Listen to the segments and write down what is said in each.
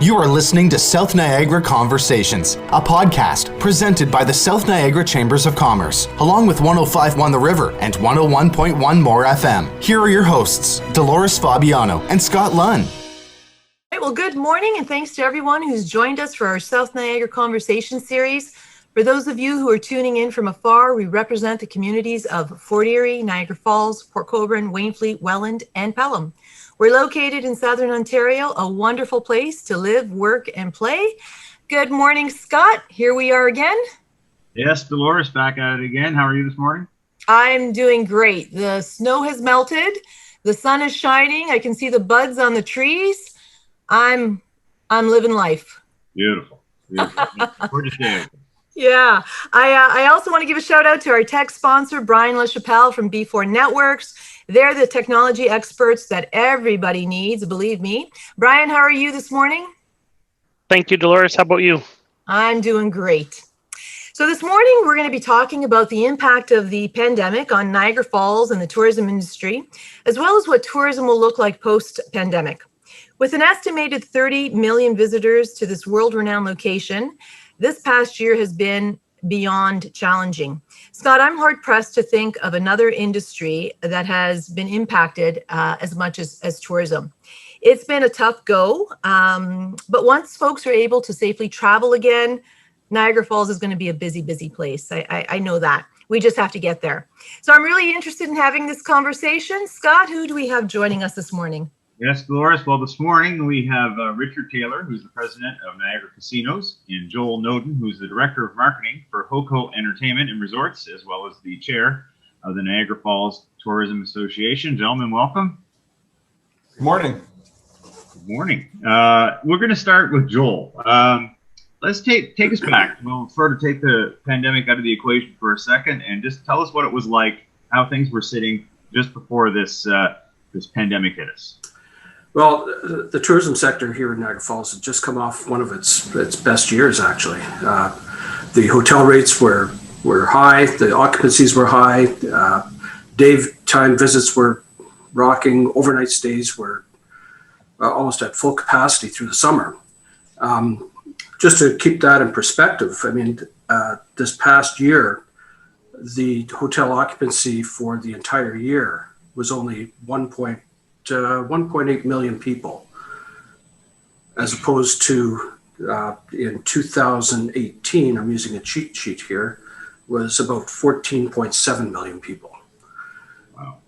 You are listening to South Niagara Conversations, a podcast presented by the South Niagara Chambers of Commerce, along with 105.1 The River and 101.1 More FM. Here are your hosts, Dolores Fabiano and Scott Lunn. Well, good morning, and thanks to everyone who's joined us for our South Niagara Conversation series. For those of you who are tuning in from afar, we represent the communities of Fort Erie, Niagara Falls, Port Colborne, Wainfleet, Welland, and Pelham. We're located in Southern Ontario, a wonderful place to live, work, and play. Good morning, Scott. Here we are again. Yes, Dolores, back at it again. How are you this morning? I'm doing great. The snow has melted. The sun is shining. I can see the buds on the trees. I'm living life. Beautiful. Gorgeous day. Yeah. I also want to give a shout out to our tech sponsor, Brian LaChapelle from B4 Networks. They're the technology experts that everybody needs, believe me. Brian, how are you this morning? Thank you, Dolores. How about you? I'm doing great. So this morning, we're going to be talking about the impact of the pandemic on Niagara Falls and the tourism industry, as well as what tourism will look like post-pandemic. With an estimated 30 million visitors to this world-renowned location, this past year has been beyond challenging. Scott, I'm hard-pressed to think of another industry that has been impacted as much as tourism. It's been a tough go, but once folks are able to safely travel again, Niagara Falls is going to be a busy, busy place. I know that. We just have to get there. So I'm really interested in having this conversation. Scott, who do we have joining us this morning? Yes, Dolores. Well, this morning we have Richard Taylor, who's the president of Niagara Casinos, and Joel Noden, who's the director of marketing for HOCO Entertainment and Resorts, as well as the chair of the Niagara Falls Tourism Association. Gentlemen, welcome. Good morning. Good morning. We're going to start with Joel. Let's take us back. We'll sort of take the pandemic out of the equation for a second and just tell us what it was like, how things were sitting just before this pandemic hit us. Well, the tourism sector here in Niagara Falls had just come off one of its best years, actually. The hotel rates were high, the occupancies were high, daytime visits were rocking, overnight stays were almost at full capacity through the summer. Just to keep that in perspective, I mean, this past year, the hotel occupancy for the entire year was only 1.8 million people, as opposed to in 2018, I'm using a cheat sheet here, was about 14.7 million people. Wow.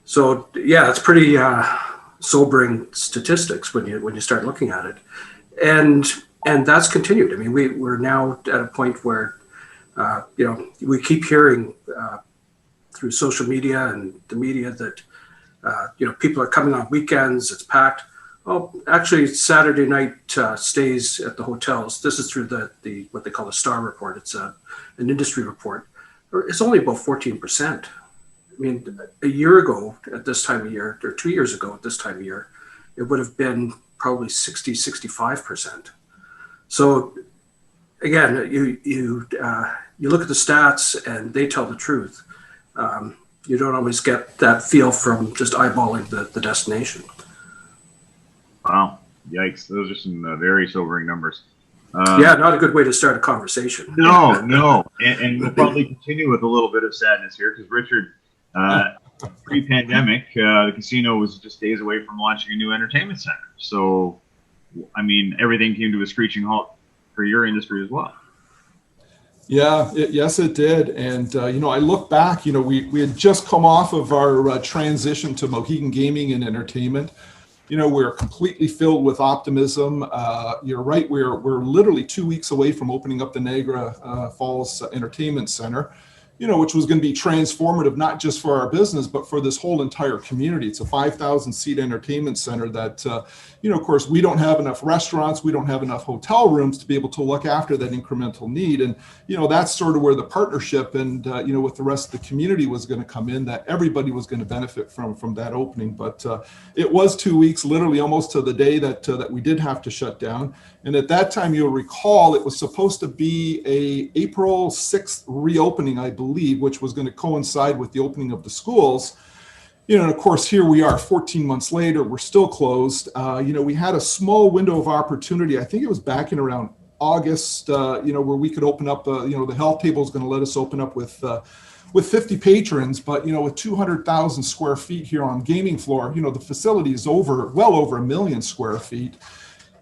So yeah, it's pretty sobering statistics when you start looking at it, and that's continued. I mean, we're now at a point where we keep hearing through social media and the media that people are coming on weekends, it's packed. Oh, actually, Saturday night stays at the hotels. This is through the what they call the STAR report. It's an industry report. It's only about 14%. I mean, a year ago at this time of year, or 2 years ago at this time of year, it would have been probably 65%. So again, you look at the stats and they tell the truth. You don't always get that feel from just eyeballing the destination. Wow. Yikes. Those are some very sobering numbers. Yeah, not a good way to start a conversation. No. And we'll probably continue with a little bit of sadness here because Richard, pre-pandemic, the casino was just days away from launching a new entertainment center. So, I mean, everything came to a screeching halt for your industry as well. Yeah, yes, it did. And, I look back, we had just come off of our transition to Mohegan Gaming and Entertainment. We're completely filled with optimism. You're right. We're literally 2 weeks away from opening up the Niagara Falls Entertainment Center, which was going to be transformative, not just for our business, but for this whole entire community. It's a 5,000 seat entertainment center that, of course, we don't have enough restaurants. We don't have enough hotel rooms to be able to look after that incremental need. And, that's sort of where the partnership and, with the rest of the community was going to come in, that everybody was going to benefit from that opening. But it was 2 weeks, literally almost to the day that we did have to shut down. And at that time, you'll recall, it was supposed to be a April 6th reopening, I believe, which was going to coincide with the opening of the schools. And of course, here we are 14 months later, we're still closed. We had a small window of opportunity. I think it was back in around August, where we could open up, the health table is going to let us open up with 50 patrons, but, with 200,000 square feet here on gaming floor, the facility is well over 1 million square feet.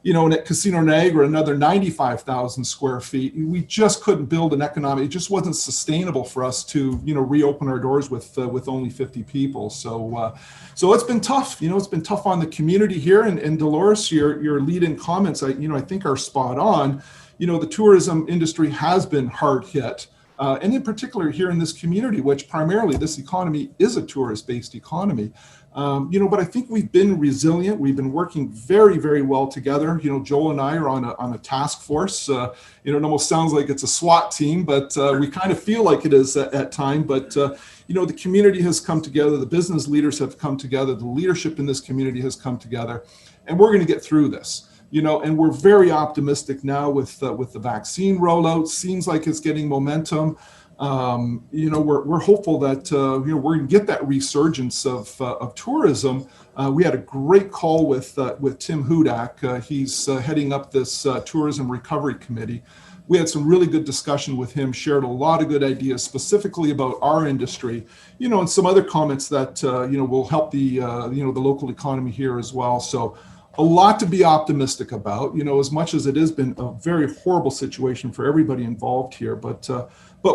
And at Casino Niagara, another 95,000 square feet. We just couldn't build an economic. It just wasn't sustainable for us to, reopen our doors with only 50 people. So it's been tough. It's been tough on the community here. And Dolores, your lead-in comments, I think are spot on. The tourism industry has been hard hit. And in particular here in this community, which primarily this economy is a tourist-based economy. But I think we've been resilient. We've been working very, very well together. Joel and I are on a task force. It almost sounds like it's a SWAT team, but we kind of feel like it is at time. But the community has come together. The business leaders have come together. The leadership in this community has come together, and we're going to get through this. And we're very optimistic now with the vaccine rollout. Seems like it's getting momentum. We're hopeful that we're going to get that resurgence of tourism. We had a great call with Tim Hudak. He's heading up this tourism recovery committee. We had some really good discussion with him. Shared a lot of good ideas specifically about our industry. And some other comments that will help the local economy here as well. So a lot to be optimistic about. As much as it has been a very horrible situation for everybody involved here, but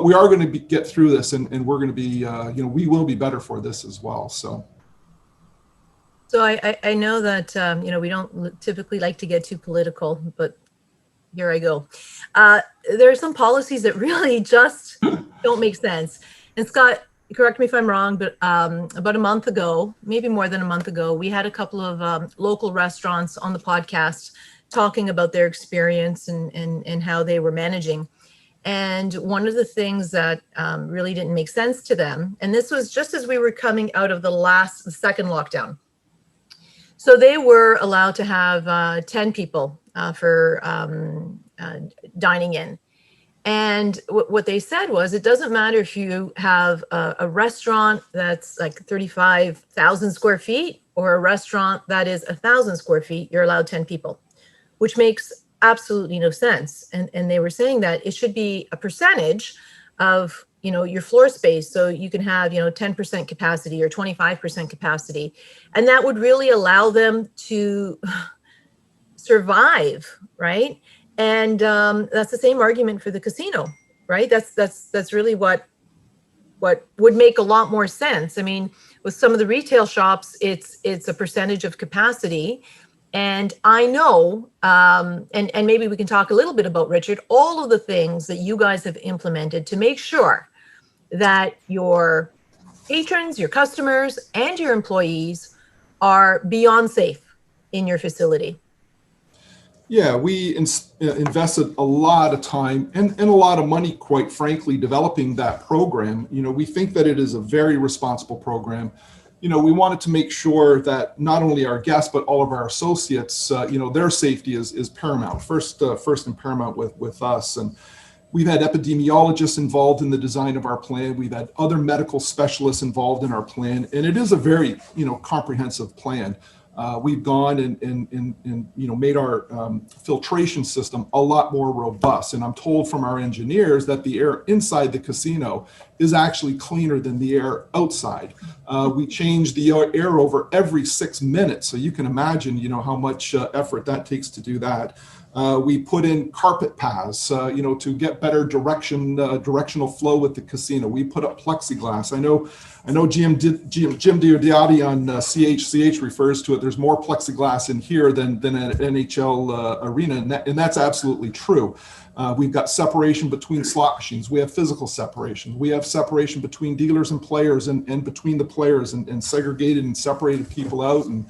we are going to get through this, and we're going to be, we will be better for this as well. So I know that, we don't typically like to get too political, but here I go. There are some policies that really just don't make sense. And Scott, correct me if I'm wrong, but about a month ago, maybe more than a month ago, we had a couple of local restaurants on the podcast talking about their experience and how they were managing. And one of the things that really didn't make sense to them, and this was just as we were coming out of the second lockdown. So they were allowed to have 10 people for dining in. And what they said was, it doesn't matter if you have a restaurant that's like 35,000 square feet or a restaurant that is 1,000 square feet, you're allowed 10 people, which makes absolutely no sense. And they were saying that it should be a percentage of, your floor space. So you can have, 10% capacity or 25% capacity. And that would really allow them to survive, right? And that's the same argument for the casino, right? That's really what would make a lot more sense. I mean, with some of the retail shops, it's a percentage of capacity. And I know, and maybe we can talk a little bit about, Richard, all of the things that you guys have implemented to make sure that your patrons, your customers, and your employees are beyond safe in your facility. Yeah, we invested a lot of time and a lot of money, quite frankly, developing that program. We think that it is a very responsible program. We wanted to make sure that not only our guests, but all of our associates, their safety is paramount, first and paramount with us. And we've had epidemiologists involved in the design of our plan. We've had other medical specialists involved in our plan. And it is a very, comprehensive plan. We've gone and made our filtration system a lot more robust. And I'm told from our engineers that the air inside the casino is actually cleaner than the air outside. We change the air over every 6 minutes. So you can imagine, how much effort that takes to do that. We put in carpet paths, to get better directional flow with the casino. We put up plexiglass. I know Jim Diodati on CHCH refers to it. There's more plexiglass in here than at NHL arena, and that's absolutely true. We've got separation between slot machines. We have physical separation. We have separation between dealers and players and between the players and segregated and separated people out. And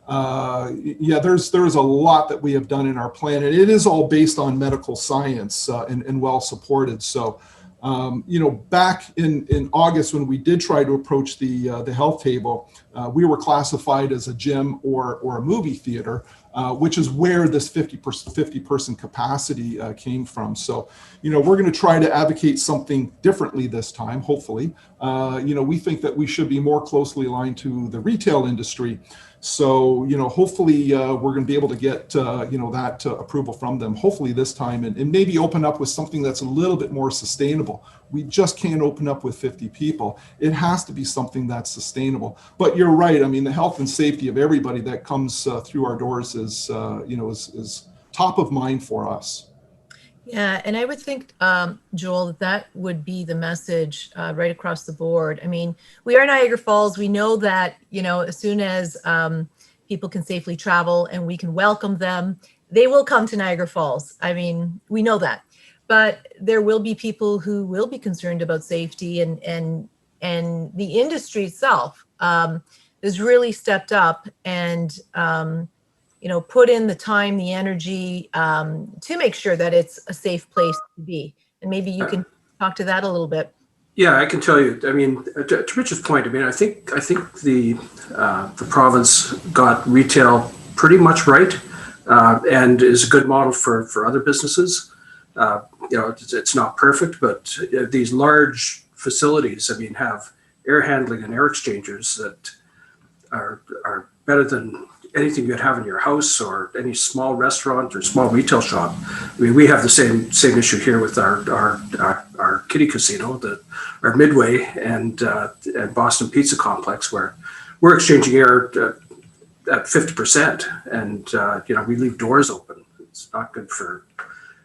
there's a lot that we have done in our plan, and it is all based on medical science and well supported. So, back in August when we did try to approach the health table, we were classified as a gym or a movie theater. which is where this 50 person capacity came from. So, we're going to try to advocate something differently this time, hopefully. We think that we should be more closely aligned to the retail industry. So, hopefully we're going to be able to get, that approval from them, hopefully this time, and maybe open up with something that's a little bit more sustainable. We just can't open up with 50 people. It has to be something that's sustainable. But you're right. I mean, the health and safety of everybody that comes through our doors is top of mind for us. Yeah, and I would think, Joel, that would be the message right across the board. I mean, we are Niagara Falls. We know that, as soon as people can safely travel and we can welcome them, they will come to Niagara Falls. I mean, we know that. But there will be people who will be concerned about safety, and the industry itself has really stepped up and put in the time, the energy to make sure that it's a safe place to be. And maybe you can talk to that a little bit. Yeah, I can tell you. I mean, to Richard's point, I mean, I think the province got retail pretty much right, and is a good model for other businesses. It's not perfect, but these large facilities, I mean, have air handling and air exchangers that are better than anything you'd have in your house or any small restaurant or small retail shop. I mean, we have the same issue here with our kiddie casino, our Midway and Boston Pizza Complex, where we're exchanging air at 50%, and we leave doors open. It's not good for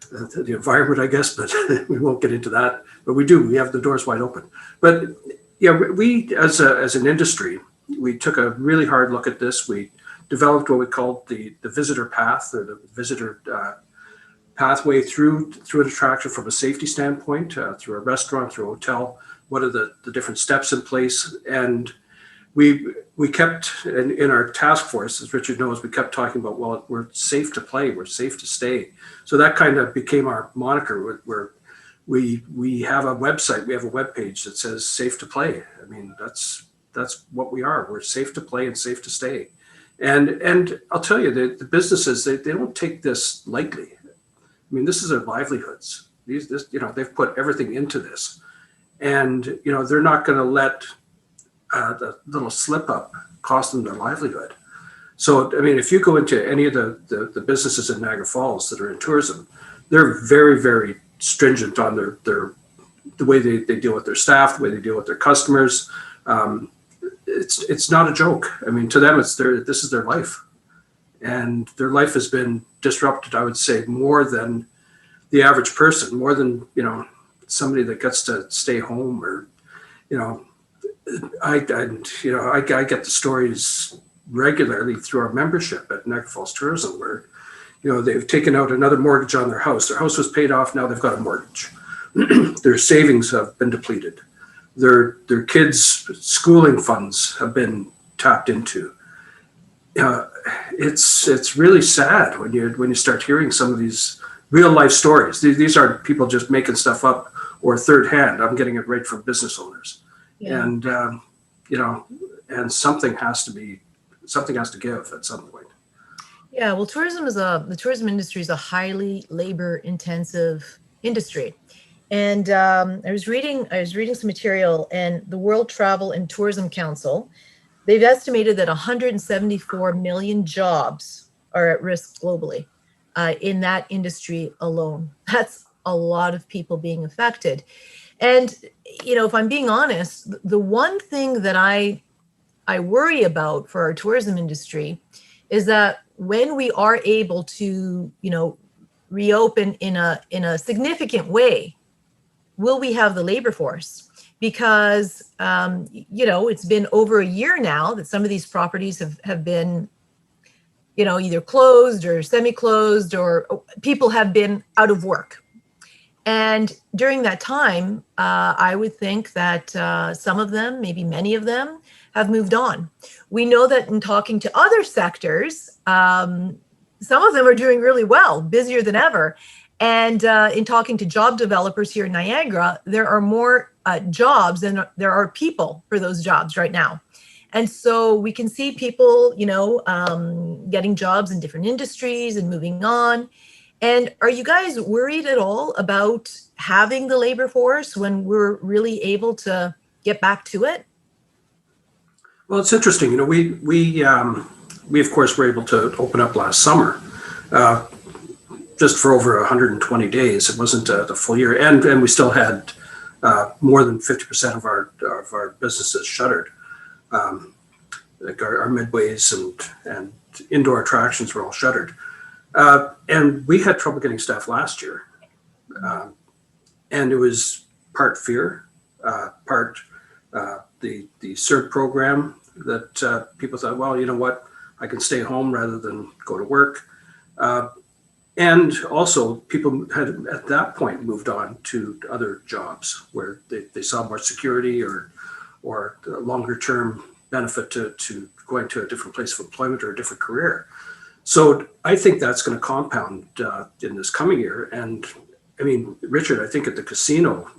the environment, I guess, but we won't get into that. But we have the doors wide open. But yeah, we as an industry, we took a really hard look at this. We developed what we called the visitor path, or the visitor pathway through an attraction from a safety standpoint, through a restaurant, through a hotel. What are the different steps in place? And we kept, in our task force, as Richard knows, we kept talking about, well, we're safe to play, we're safe to stay. So that kind of became our moniker, where we have a website, we have a webpage that says safe to play. I mean, that's what we are. We're safe to play and safe to stay. And I'll tell you, the businesses, they don't take this lightly. I mean, this is their livelihoods. They've put everything into this, and they're not going to let the little slip up cost them their livelihood. So, I mean, if you go into any of the businesses in Niagara Falls that are in tourism, they're very, very stringent on the way they deal with their staff, the way they deal with their customers. It's not a joke. I mean, to them, this is their life, and their life has been disrupted, I would say, more than the average person, more than somebody that gets to stay home, or I get the stories regularly through our membership at Niagara Falls Tourism, where they've taken out another mortgage on their house. Their house was paid off. Now they've got a mortgage. Their savings have been depleted. Their kids' schooling funds have been tapped into. It's really sad when you start hearing some of these real life stories. These aren't people just making stuff up or third hand. I'm getting it right from business owners. Yeah. And and something has to give at some point. Yeah, well, the tourism industry is a highly labor intensive industry. And I was reading some material, and the World Travel and Tourism Council, they've estimated that 174 million jobs are at risk globally in that industry alone. That's a lot of people being affected. And, if I'm being honest, the one thing that I worry about for our tourism industry is that when we are able to, reopen in a significant way, will we have the labor force? Because, it's been over a year now that some of these properties have been, either closed or semi-closed, or people have been out of work. And during that time, I would think that some of them, maybe many of them, have moved on. We know that in talking to other sectors, some of them are doing really well, busier than ever. And in talking to job developers here in Niagara, there are more jobs than there are people for those jobs right now. And so we can see people, getting jobs in different industries and moving on. And are you guys worried at all about having the labor force when we're really able to get back to it? Well, it's interesting. We of course were able to open up last summer, just for over 120 days. It wasn't the full year, and we still had more than 50% of our businesses shuttered. Like our midways and indoor attractions were all shuttered, and we had trouble getting staff last year, and it was part fear, part the CERT program that people thought, well, you know what, I can stay home rather than go to work. And also people had at that point moved on to other jobs where they saw more security or longer term benefit to going to a different place of employment or a different career. So I think that's going to compound in this coming year. And I mean, Richard, I think at the casino,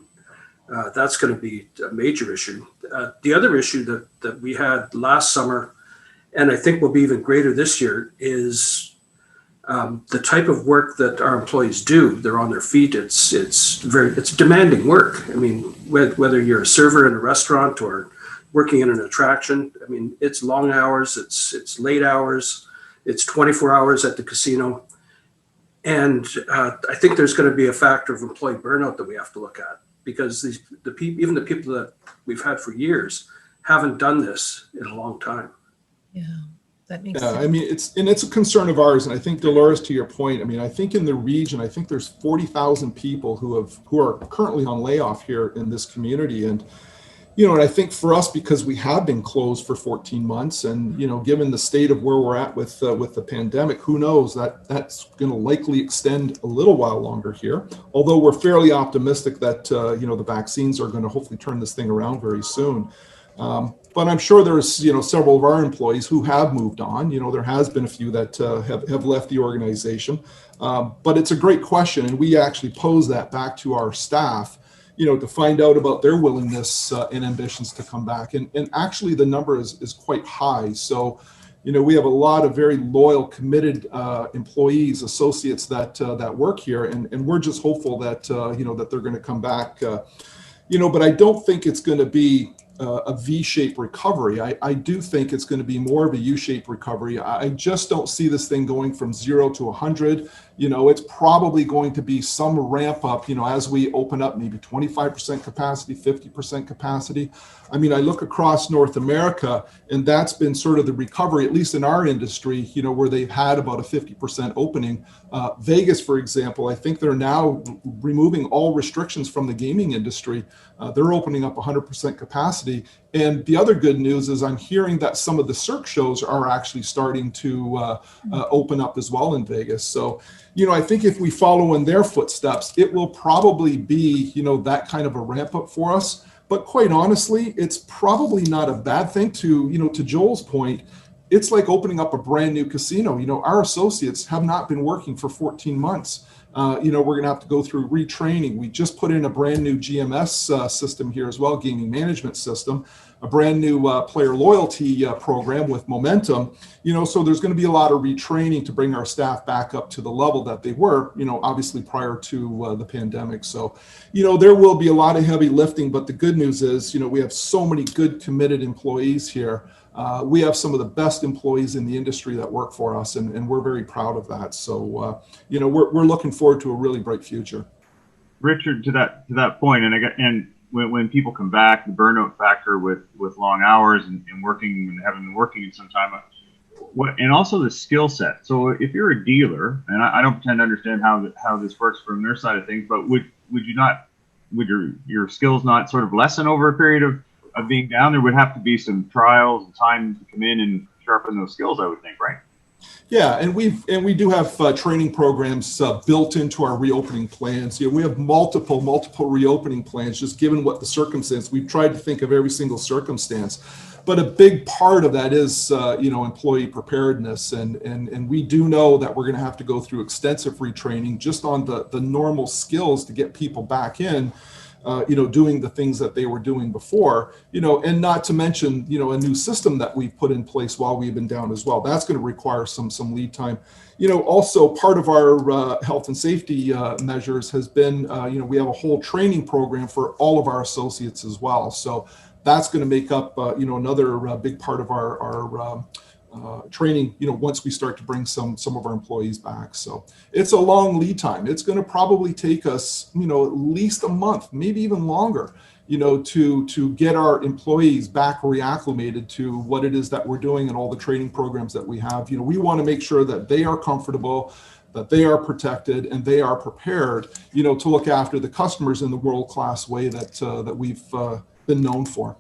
that's going to be a major issue. The other issue that we had last summer, and I think will be even greater this year, is the type of work that our employees do. They're on their feet. It's demanding work. I mean, whether you're a server in a restaurant or working in an attraction, I mean, it's long hours, it's late hours, it's 24 hours at the casino. And I think there's going to be a factor of employee burnout that we have to look at, because even the people that we've had for years haven't done this in a long time. Yeah, that makes sense. I mean, it's a concern of ours, and I think, Dolores, to your point, I mean, I think in the region, I think there's 40,000 people who are currently on layoff here in this community, and and I think for us, because we have been closed for 14 months, and given the state of where we're at with the pandemic, who knows, that's going to likely extend a little while longer here. Although we're fairly optimistic that the vaccines are going to hopefully turn this thing around very soon. But I'm sure there's several of our employees who have moved on. There has been a few that have left the organization. But it's a great question, and we actually pose that back to our staff, to find out about their willingness and ambitions to come back. And actually the number is quite high. So, we have a lot of very loyal, committed employees, associates that work here. And we're just hopeful that, that they're going to come back, but I don't think it's going to be a V-shaped recovery. I do think it's going to be more of a U-shaped recovery. I just don't see this thing going from 0 to 100. It's probably going to be some ramp up, as we open up, maybe 25% capacity, 50% capacity. I mean, I look across North America, and that's been sort of the recovery, at least in our industry, where they've had about a 50% opening. Vegas, for example, I think they're now removing all restrictions from the gaming industry. They're opening up 100% capacity. And the other good news is I'm hearing that some of the Cirque shows are actually starting to open up as well in Vegas. So, I think if we follow in their footsteps, it will probably be, that kind of a ramp up for us. But quite honestly, it's probably not a bad thing to Joel's point. It's like opening up a brand new casino. Our associates have not been working for 14 months. We're going to have to go through retraining. We just put in a brand new GMS system here as well, gaming management system, a brand new player loyalty program with Momentum. So there's going to be a lot of retraining to bring our staff back up to the level that they were, obviously prior to the pandemic. So, there will be a lot of heavy lifting, but the good news is, we have so many good, committed employees here. We have some of the best employees in the industry that work for us, and we're very proud of that. So, we're looking forward to a really bright future. Richard, to that point, and when people come back, the burnout factor with long hours and working and having been working in some time, and also the skill set. So if you're a dealer, and I don't pretend to understand how this works from their side of things, but would your skills not sort of lessen over a period of being down? There would have to be some trials and time to come in and sharpen those skills, I would think, right? Yeah, and we do have training programs built into our reopening plans. We have multiple reopening plans, just given what the circumstance. We've tried to think of every single circumstance, but a big part of that is employee preparedness, and we do know that we're going to have to go through extensive retraining just on the normal skills to get people back in. doing the things that they were doing before, and not to mention, a new system that we've put in place while we've been down as well. That's going to require some lead time. Also part of our health and safety measures has been, we have a whole training program for all of our associates as well. So that's going to make up, another big part of our training, once we start to bring some of our employees back. So it's a long lead time. It's going to probably take us, at least a month, maybe even longer, to get our employees back reacclimated to what it is that we're doing and all the training programs that we have. We want to make sure that they are comfortable, that they are protected, and they are prepared, to look after the customers in the world-class way that we've been known for.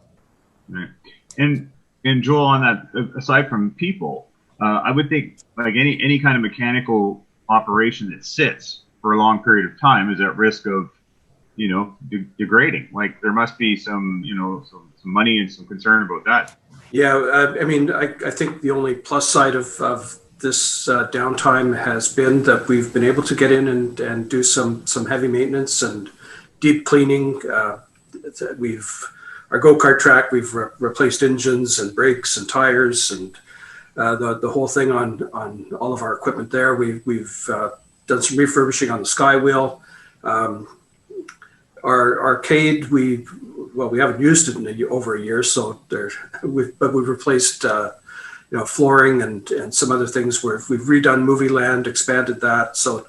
Right. And Joel, on that, aside from people, I would think like any kind of mechanical operation that sits for a long period of time is at risk of, degrading. Like there must be some money and some concern about that. Yeah, I think the only plus side of this downtime has been that we've been able to get in and do some heavy maintenance and deep cleaning. Our go-kart track, we've replaced engines and brakes and tires and the whole thing on all of our equipment there. We've done some refurbishing on the Skywheel. Our arcade, we haven't used it in over a year, so we've replaced flooring and some other things where we've redone Movie Land, expanded that. So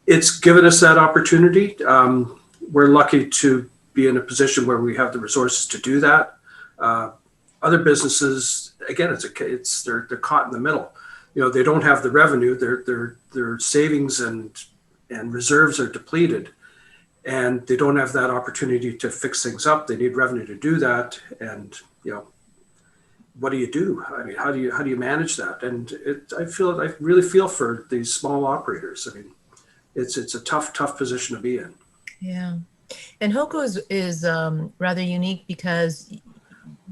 it's given us that opportunity. We're lucky to be in a position where we have the resources to do that. Other businesses, again, they're caught in the middle. They don't have the revenue. Their savings and reserves are depleted, and they don't have that opportunity to fix things up. They need revenue to do that, and what do you do? I mean, how do you manage that? And I really feel for these small operators. I mean, it's a tough position to be in. Yeah. And HOCO is rather unique because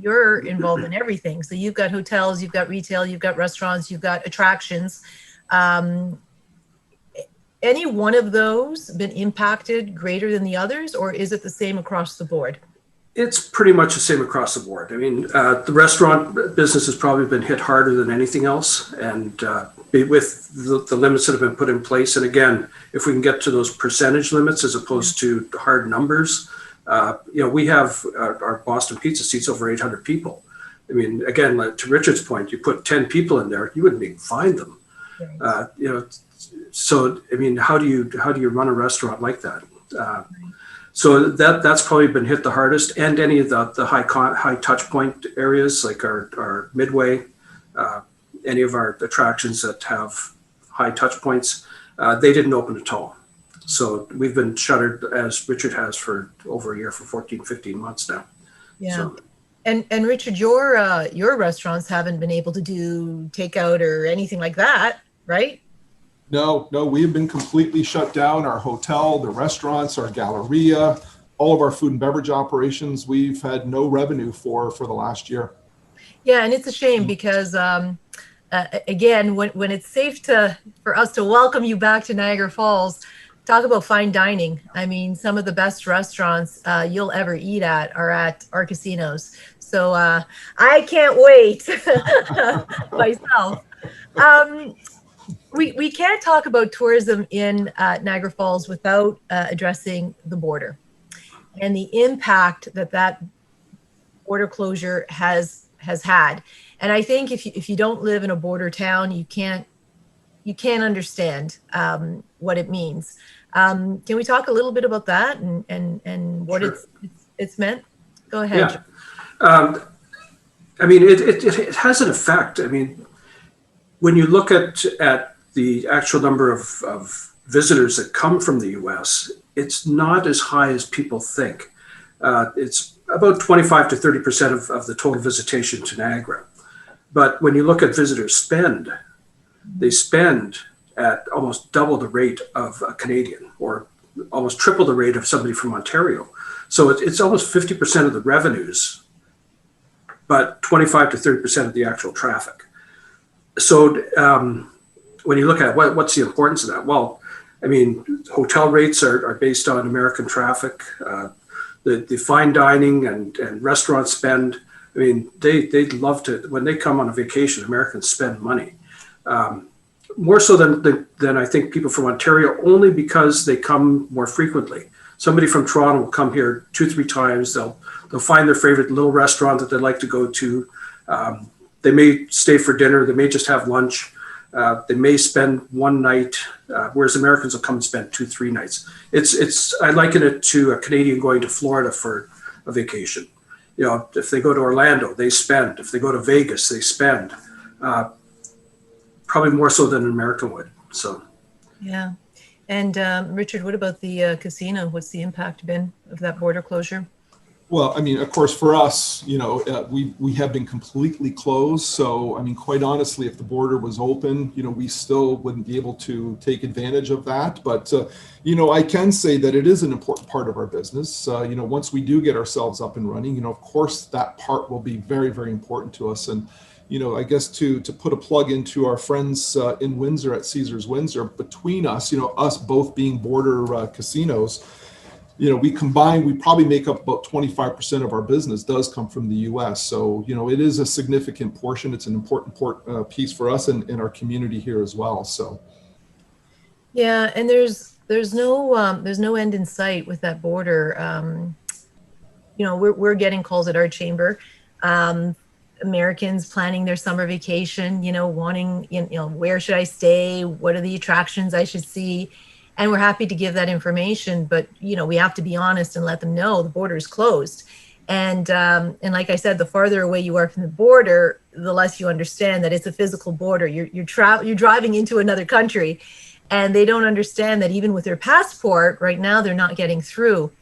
you're involved in everything. So you've got hotels, you've got retail, you've got restaurants, you've got attractions. Any one of those been impacted greater than the others, or is it the same across the board? It's pretty much the same across the board. I mean, the restaurant business has probably been hit harder than anything else, and with the limits that have been put in place. And again, if we can get to those percentage limits as opposed to hard numbers, we have our Boston Pizza seats over 800 people. I mean, again, to Richard's point, you put 10 people in there, you wouldn't even find them. Right. So I mean, how do you run a restaurant like that? So that's probably been hit the hardest, and any of the high touch point areas like our Midway, any of our attractions that have high touch points, they didn't open at all. So we've been shuttered, as Richard has, for over a year, for 14, 15 months now. Yeah. So, and Richard, your restaurants haven't been able to do takeout or anything like that, right? No, we have been completely shut down. Our hotel, the restaurants, our galleria, all of our food and beverage operations, we've had no revenue for the last year. Yeah, and it's a shame because, again, when it's safe for us to welcome you back to Niagara Falls, talk about fine dining. I mean, some of the best restaurants you'll ever eat at are at our casinos. So I can't wait myself. We can't talk about tourism in Niagara Falls without addressing the border and the impact that border closure has had. And I think if you don't live in a border town, you can't understand what it means. Can we talk a little bit about that and what Sure. it's meant? Go ahead. Yeah. I mean, it has an effect. I mean, when you look at the actual number of visitors that come from the U.S., it's not as high as people think. It's about 25 to 30% of the total visitation to Niagara. But when you look at visitors spend, they spend at almost double the rate of a Canadian, or almost triple the rate of somebody from Ontario. So it's almost 50% of the revenues, but 25 to 30% of the actual traffic. So when you look at what's the importance of that? Well, I mean, hotel rates are based on American traffic. the fine dining and restaurant spend. I mean, they'd love to, when they come on a vacation, Americans spend money. More so than I think people from Ontario, only because they come more frequently. Somebody from Toronto will come here 2-3 times. They'll find their favorite little restaurant that they'd like to go to. They may stay for dinner. They may just have lunch. They may spend one night, whereas Americans will come and spend 2-3 nights. I liken it to a Canadian going to Florida for a vacation. You know, if they go to Orlando, they spend. If they go to Vegas, they spend. Probably more so than an American would. So, yeah. And Richard, what about the casino? What's the impact been of that border closure? Well, I mean, of course, for us, you know, we have been completely closed. So, I mean, quite honestly, if the border was open, you know, we still wouldn't be able to take advantage of that. But, you know, I can say that it is an important part of our business. You know, once we do get ourselves up and running, you know, of course, that part will be very, very important to us. And, you know, I guess to put a plug into our friends in Windsor at Caesars Windsor, between us, you know, us both being border casinos, you know, we probably make up about 25% of our business does come from the U.S. So, you know, it is a significant portion. It's an important piece for us and our community here as well. So, yeah, and there's no end in sight with that border. You know, we're getting calls at our chamber. Americans planning their summer vacation, you know, wanting, you know, where should I stay? What are the attractions I should see? And we're happy to give that information, but, you know, we have to be honest and let them know the border is closed. And like I said, the farther away you are from the border, the less you understand that it's a physical border. You're driving into another country, and they don't understand that even with their passport right now, they're not getting through.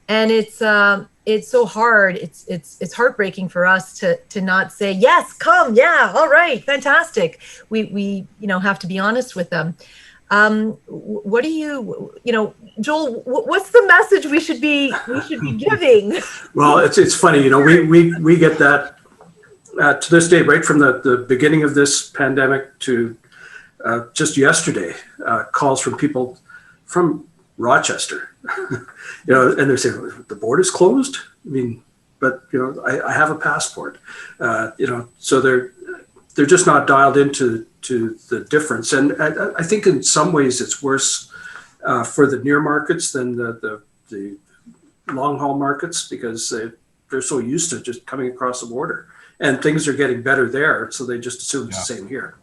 And it's so hard. It's heartbreaking for us to not say, yes, come. Yeah. All right. Fantastic. We, you know, have to be honest with them. What do you know, Joel, what's the message we should be giving? well, it's funny, you know, we get that to this day, right from the beginning of this pandemic to just yesterday, calls from people from Rochester, you know, and they're saying the border's closed. I mean, but you know, I have a passport, you know, so they're just not dialed into the difference. And I think in some ways it's worse for the near markets than the long haul markets, because they're so used to just coming across the border, and things are getting better there, so they just assume it's the same here.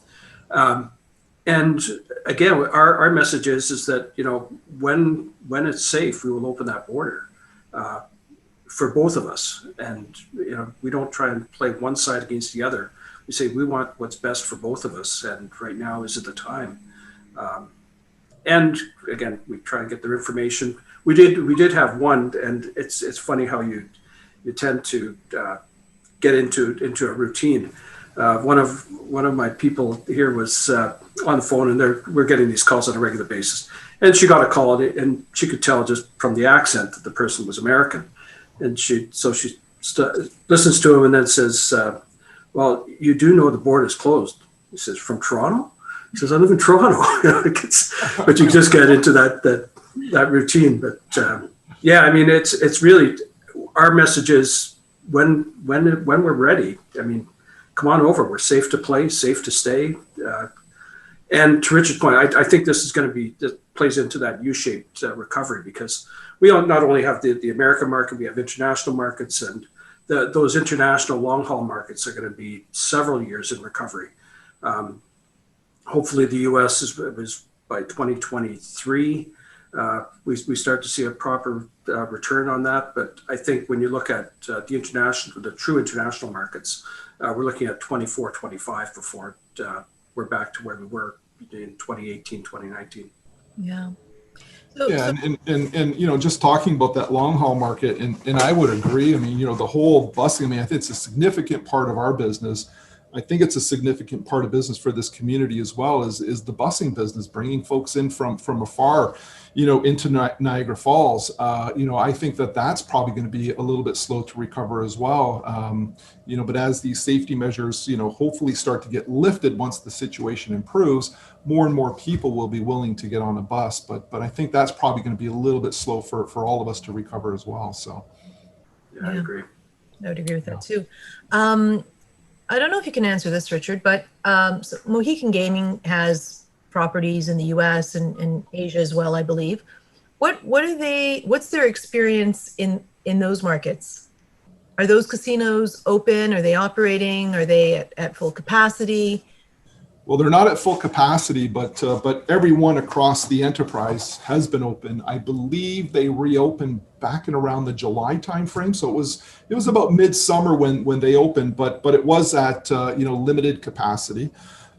And again, our message is that, you know, when it's safe, we will open that border for both of us. And, you know, we don't try and play one side against the other. We say we want what's best for both of us, and right now is at the time. And again, we try and get their information. We did have one, and it's funny how you tend to get into a routine. One of my people here was on the phone, and we're getting these calls on a regular basis. And she got a call, and she could tell just from the accent that the person was American. And she listens to him and then says, well, you do know the border is closed. He says, from Toronto? He says, I live in Toronto. But you just get into that routine. But yeah, I mean, it's really, our message is when we're ready, I mean, come on over. We're safe to play, safe to stay. And to Richard's point, I think this plays into that U-shaped recovery, because we not only have the American market, we have international markets, and those international long-haul markets are going to be several years in recovery. Hopefully the U.S. is by 2023, we start to see a proper return on that. But I think when you look at the true international markets, we're looking at 24, 25 before we're back to where we were in 2018, 2019. Yeah. And you know, just talking about that long haul market, and I would agree. I mean, you know, the whole busing, I mean, I think it's a significant part of our business. I think it's a significant part of business for this community as well, is the busing business, bringing folks in from afar, you know, into Niagara Falls. You know, I think that's probably going to be a little bit slow to recover as well. You know, but as these safety measures, you know, hopefully start to get lifted once the situation improves, more and more people will be willing to get on a bus. But I think that's probably going to be a little bit slow for all of us to recover as well. So. I agree. I would agree with that too. I don't know if you can answer this, Richard, but so Mohegan Gaming has properties in the U.S. and Asia as well, I believe. What's their experience in those markets? Are those casinos open? Are they operating? Are they at full capacity? Well, they're not at full capacity, but everyone across the enterprise has been open. I believe they reopened back in around the July timeframe, so it was about midsummer when they opened, but it was at limited capacity.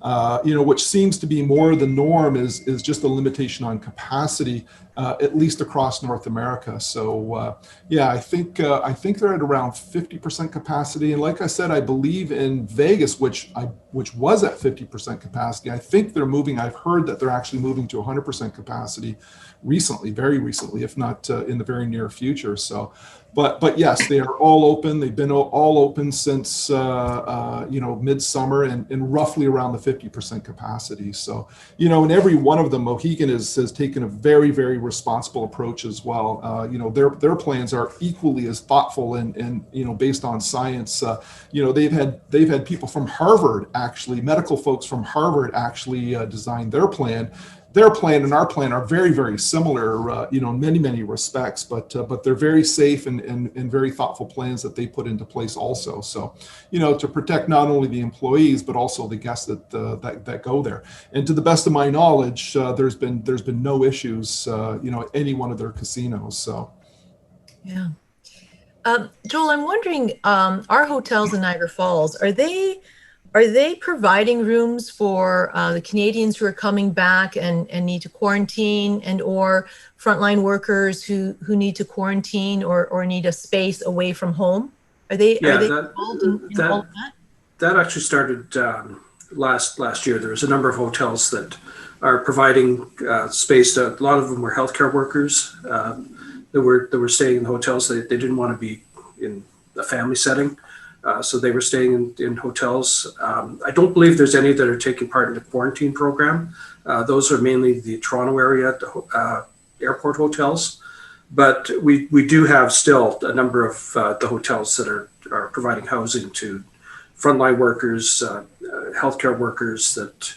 Which seems to be more the norm is just a limitation on capacity, at least across North America. So I think they're at around 50% capacity. And like I said, I believe in Vegas, which was at 50% capacity. I think they're moving. I've heard that they're actually moving to 100% capacity recently, very recently, if not in the very near future. So. But yes, they are all open. They've been all open since midsummer and roughly around the 50% capacity. So in every one of them, Mohegan has taken a very, very responsible approach as well. Their plans are equally as thoughtful and based on science. They've had people from Harvard, actually medical folks from Harvard, actually design their plan. Their plan and our plan are very, very similar, in many, many respects, but they're very safe and very thoughtful plans that they put into place also. So, to protect not only the employees, but also the guests that go there. And to the best of my knowledge, there's been no issues, at any one of their casinos. So. Yeah. Joel, I'm wondering, our hotels in Niagara Falls, are they providing rooms for the Canadians who are coming back and need to quarantine, and or frontline workers who need to quarantine or need a space away from home? Are they involved in all of that? That actually started last year. There's a number of hotels that are providing space. A lot of them were healthcare workers that were staying in the hotels. They didn't want to be in a family setting. So they were staying in hotels. I don't believe there's any that are taking part in the quarantine program. Those are mainly the Toronto area airport hotels. But we do have still a number of the hotels that are providing housing to frontline workers, healthcare workers that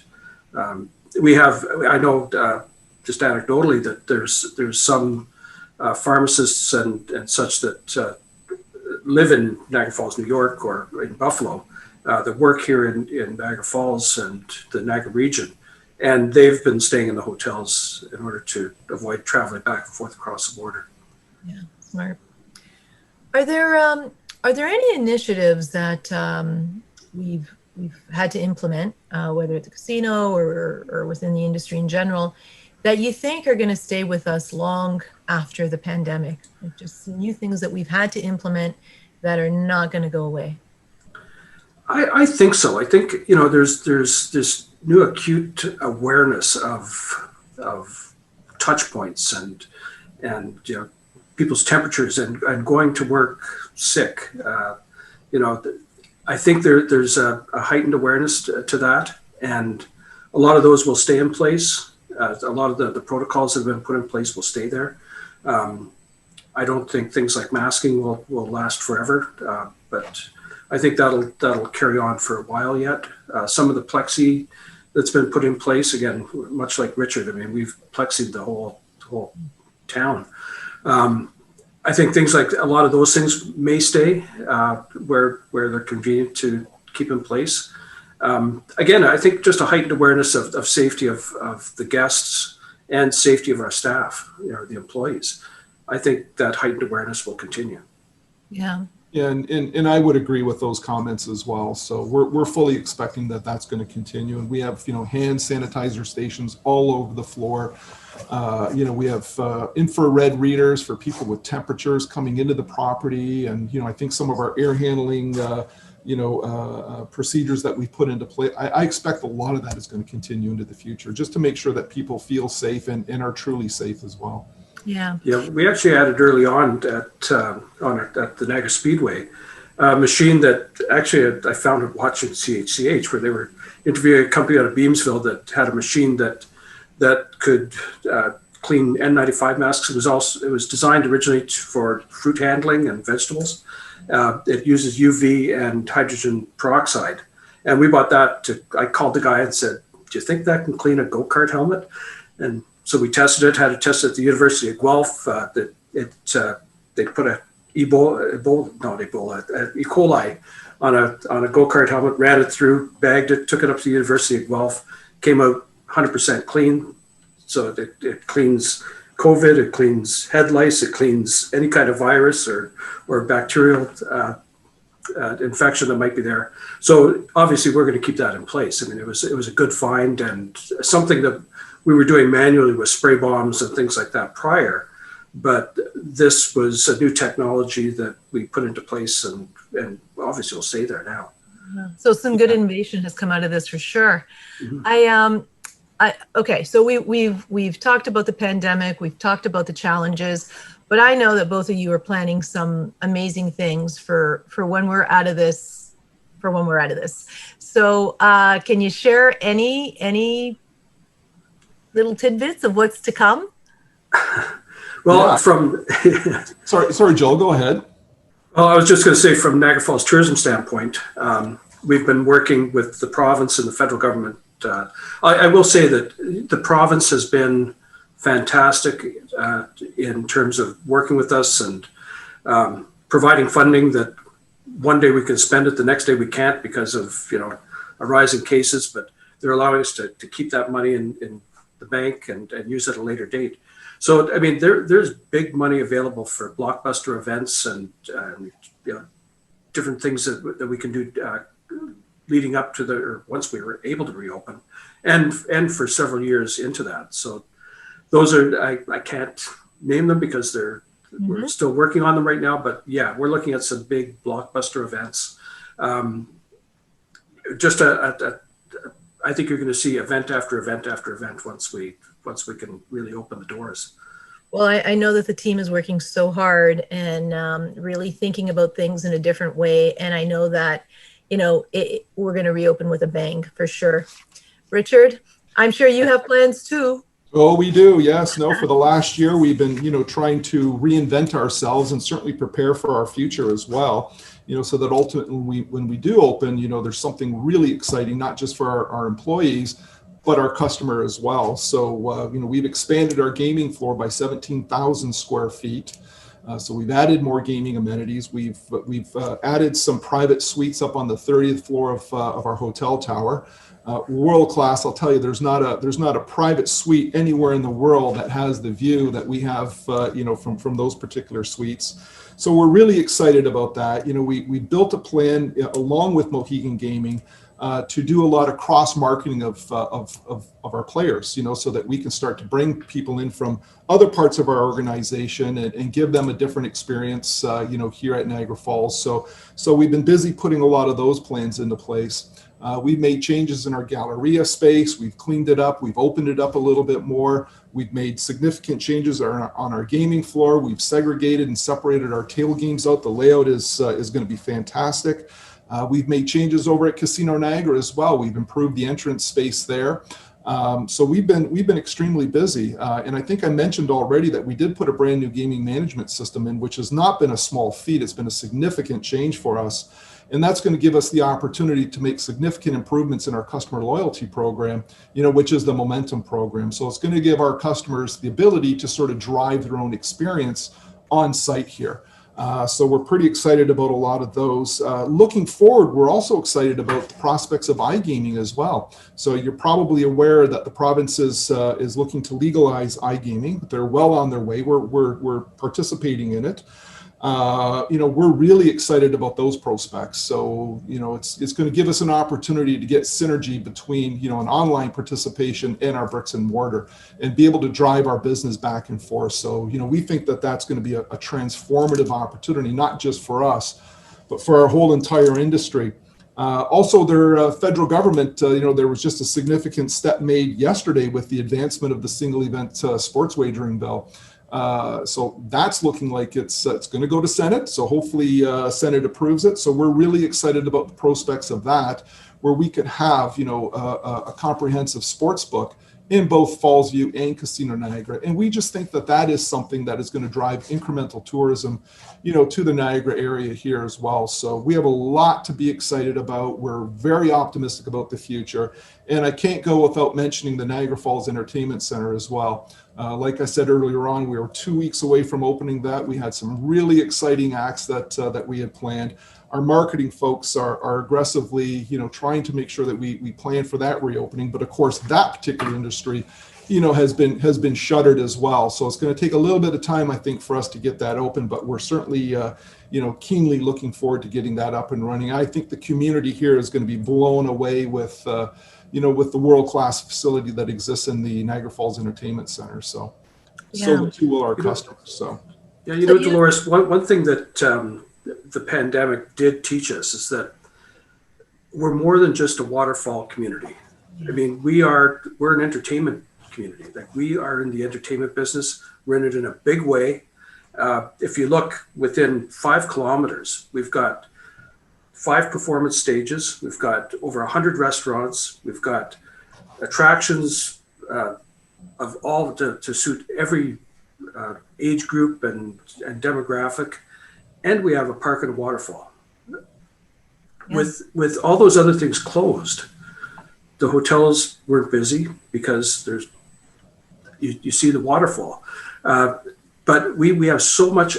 we have. I know just anecdotally that there's some pharmacists and such that live in Niagara Falls, New York, or in Buffalo, that work here in Niagara Falls and the Niagara region. And they've been staying in the hotels in order to avoid traveling back and forth across the border. Yeah, smart. Are there any initiatives that we've had to implement, whether at the casino or within the industry in general, that you think are going to stay with us long after the pandemic? Like just new things that we've had to implement that are not going to go away? I think so. I think there's this new acute awareness of touch points and people's temperatures and going to work sick. I think there's a heightened awareness to that, and a lot of those will stay in place. A lot of the protocols that have been put in place will stay there. I don't think things like masking will last forever, but I think that'll carry on for a while yet. Some of the plexi that's been put in place, again, much like Richard, I mean, we've plexied the whole town. I think things like a lot of those things may stay where they're convenient to keep in place. Again, I think just a heightened awareness of safety of the guests and safety of our staff, the employees. I think that heightened awareness will continue. Yeah. Yeah, and I would agree with those comments as well. So we're fully expecting that that's going to continue, and we have hand sanitizer stations all over the floor. We have infrared readers for people with temperatures coming into the property, and I think some of our air handling procedures that we put into place. I expect a lot of that is going to continue into the future, just to make sure that people feel safe and are truly safe as well. Yeah. Yeah, we actually added early on at the Niagara Speedway a machine that actually I found it watching CHCH, where they were interviewing a company out of Beamsville that had a machine that could clean N95 masks. It was designed originally for fruit handling and vegetables. It uses UV and hydrogen peroxide. And we bought that I called the guy and said, do you think that can clean a go-kart helmet? And so we tested it, had it tested at the University of Guelph. They put E. coli on a go-kart helmet, ran it through, bagged it, took it up to the University of Guelph, came out 100% clean. So it cleans COVID, it cleans head lice, it cleans any kind of virus or bacterial infection that might be there. So obviously we're going to keep that in place. I mean, it was a good find, and something that we were doing manually with spray bombs and things like that prior. But this was a new technology that we put into place, and obviously will stay there now. So some good innovation has come out of this for sure. Mm-hmm. Okay, so we've talked about the pandemic, we've talked about the challenges, but I know that both of you are planning some amazing things for when we're out of this. So can you share any little tidbits of what's to come? Well, sorry, Joel, go ahead. Well, I was just going to say, from Niagara Falls tourism standpoint, we've been working with the province and the federal government. I will say that the province has been fantastic in terms of working with us and providing funding that one day we can spend it, the next day we can't because of a rise in cases. But they're allowing us to keep that money in the bank and use it at a later date. So I mean, there's big money available for blockbuster events and different things that we can do leading up to or once we were able to reopen, and for several years into that. So those are I can't name them because we're still working on them right now. But yeah, we're looking at some big blockbuster events. I think you're going to see event after event after event once we can really open the doors. Well, I know that the team is working so hard and really thinking about things in a different way. And I know that, we're going to reopen with a bang for sure. Richard, I'm sure you have plans too. Oh, we do. Yes. No, for the last year, we've been, trying to reinvent ourselves and certainly prepare for our future as well, so that ultimately when we do open, there's something really exciting, not just for our employees, but our customer as well. So, we've expanded our gaming floor by 17,000 square feet. So we've added more gaming amenities. We've added some private suites up on the 30th floor of our hotel tower. World class. I'll tell you, there's not a private suite anywhere in the world that has the view that we have, from those particular suites. So we're really excited about that. We built a plan along with Mohegan Gaming to do a lot of cross marketing of our players, so that we can start to bring people in from other parts of our organization and give them a different experience, here at Niagara Falls. So we've been busy putting a lot of those plans into place. We've made changes in our Galleria space. We've cleaned it up. We've opened it up a little bit more. We've made significant changes on our gaming floor. We've segregated and separated our table games out. The layout is going to be fantastic. We've made changes over at Casino Niagara as well. We've improved the entrance space there. So we've been extremely busy. And I think I mentioned already that we did put a brand new gaming management system in, which has not been a small feat. It's been a significant change for us. And that's going to give us the opportunity to make significant improvements in our customer loyalty program, which is the Momentum program. So it's going to give our customers the ability to sort of drive their own experience on site here. So we're pretty excited about a lot of those. Looking forward, we're also excited about the prospects of iGaming as well. So you're probably aware that the province is looking to legalize iGaming. They're well on their way. We're participating in it. We're really excited about those prospects. So, it's going to give us an opportunity to get synergy between, an online participation and our bricks and mortar and be able to drive our business back and forth. So, we think that that's going to be a transformative opportunity, not just for us, but for our whole entire industry. Also, their federal government, there was just a significant step made yesterday with the advancement of the single event sports wagering bill. So that's looking like it's going to go to Senate. So hopefully Senate approves it. So we're really excited about the prospects of that, where we could have, a comprehensive sports book in both Fallsview and Casino Niagara. And we just think that that is something that is going to drive incremental tourism, to the Niagara area here as well. So we have a lot to be excited about. We're very optimistic about the future. And I can't go without mentioning the Niagara Falls Entertainment Center as well. Like I said earlier on, we were 2 weeks away from opening that. We had some really exciting acts that we had planned. Our marketing folks are aggressively, trying to make sure that we plan for that reopening. But of course, that particular industry, has been shuttered as well. So it's going to take a little bit of time, I think, for us to get that open. But we're certainly, keenly looking forward to getting that up and running. I think the community here is going to be blown away with the world-class facility that exists in the Niagara Falls Entertainment Center. So too will our customers. So. Yeah, Dolores, one thing that the pandemic did teach us is that we're more than just a waterfall community. I mean, we're an entertainment community. Like, we are in the entertainment business. We're in it in a big way. If you look within 5 kilometers, we've got 5 performance stages. We've got over 100 restaurants. We've got attractions of all to suit every age group and demographic. And we have a park and a waterfall. Yeah. With all those other things closed, the hotels weren't busy because you see the waterfall. But we have so much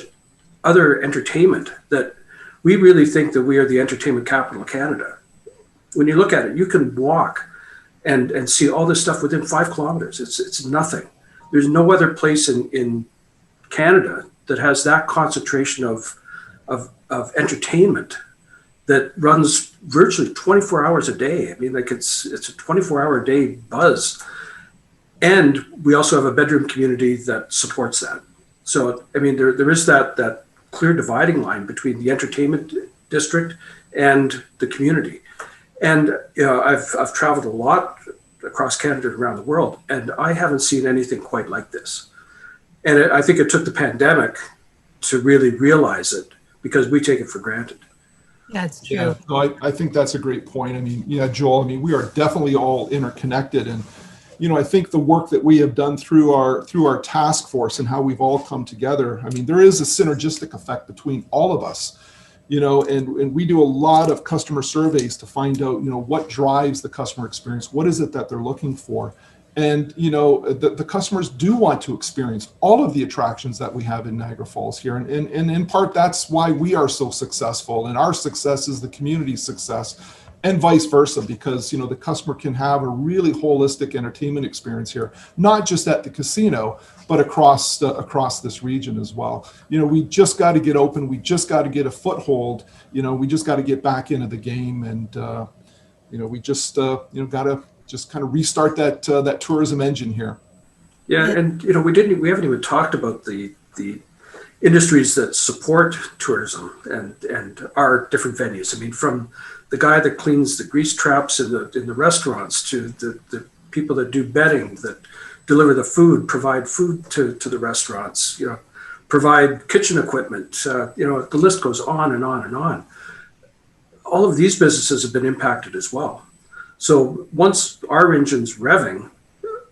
other entertainment that we really think that we are the entertainment capital of Canada. When you look at it, you can walk and see all this stuff within 5 kilometers. It's nothing. There's no other place in Canada that has that concentration of entertainment that runs virtually 24 hours a day. I mean, like, it's a 24-hour a day buzz. And we also have a bedroom community that supports that. So, I mean, there is that clear dividing line between the entertainment district and the community. And I've traveled a lot across Canada and around the world, and I haven't seen anything quite like this. And I think it took the pandemic to really realize it, because we take it for granted. That's true. Yeah, no, I think that's a great point. I mean, Joel, we are definitely all interconnected. And, I think the work that we have done through our task force and how we've all come together, there is a synergistic effect between all of us, and we do a lot of customer surveys to find out, what drives the customer experience. What is it that they're looking for? And, the customers do want to experience all of the attractions that we have in Niagara Falls here. And in part, that's why we are so successful. And our success is the community's success, and vice versa, because, the customer can have a really holistic entertainment experience here, not just at the casino, but across this region as well. We just got to get open. We just got to get a foothold. We just got to get back into the game. And, we just, got to just kind of restart that tourism engine here. Yeah, and we haven't even talked about the industries that support tourism and our different venues. From the guy that cleans the grease traps in the restaurants to the people that do betting, that deliver the food, provide food to the restaurants, provide kitchen equipment. The list goes on and on and on. All of these businesses have been impacted as well. So once our engine's revving,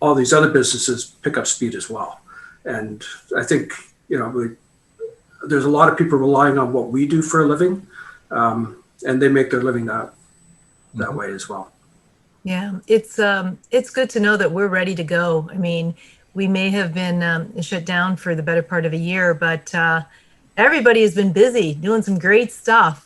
all these other businesses pick up speed as well. And I think, there's a lot of people relying on what we do for a living, and they make their living that way as well. Yeah, it's good to know that we're ready to go. We may have been shut down for the better part of a year, but everybody has been busy doing some great stuff.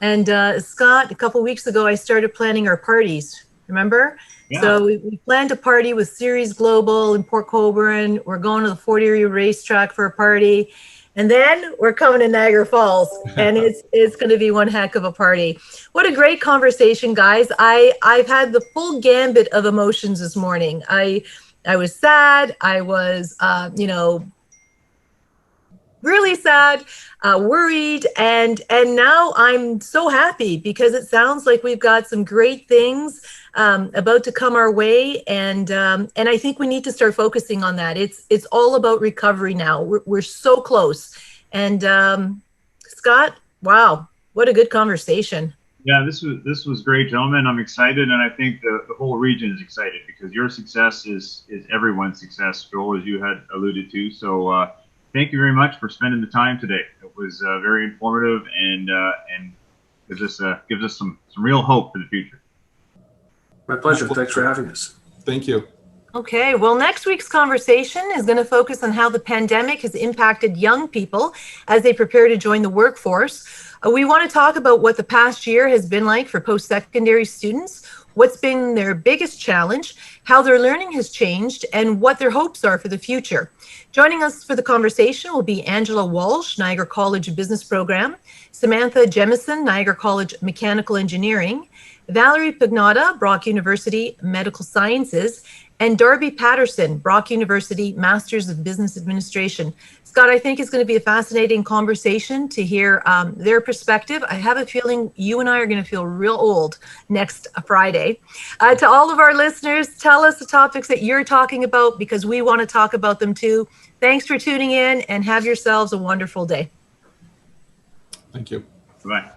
And Scott, a couple of weeks ago, I started planning our parties. Remember? Yeah. So we planned a party with Series Global in Port Colborne. We're going to the Fort Erie racetrack for a party. And then we're coming to Niagara Falls, and it's going to be one heck of a party. What a great conversation, guys. I've had the full gambit of emotions this morning. I was sad. I was, really sad, worried, and now I'm so happy, because it sounds like we've got some great things about to come our way, and I think we need to start focusing on that. It's all about recovery now. We're so close. And Scott, wow, what a good conversation. Yeah, this was great, gentlemen. I'm excited, and I think the whole region is excited because your success is everyone's success, Joel, as you had alluded to. So thank you very much for spending the time today. It was very informative and gives us some real hope for the future. My pleasure. Thanks for having us. Thank you. Okay, well, next week's conversation is going to focus on how the pandemic has impacted young people as they prepare to join the workforce. We want to talk about what the past year has been like for post-secondary students, what's been their biggest challenge, how their learning has changed, and what their hopes are for the future. Joining us for the conversation will be Angela Walsh, Niagara College Business Program, Samantha Jemison, Niagara College Mechanical Engineering, Valerie Pagnotta, Brock University Medical Sciences, and Darby Patterson, Brock University Masters of Business Administration. Scott, I think it's going to be a fascinating conversation to hear their perspective. I have a feeling you and I are going to feel real old next Friday. To all of our listeners, tell us the topics that you're talking about because we want to talk about them too. Thanks for tuning in and have yourselves a wonderful day. Thank you. Bye.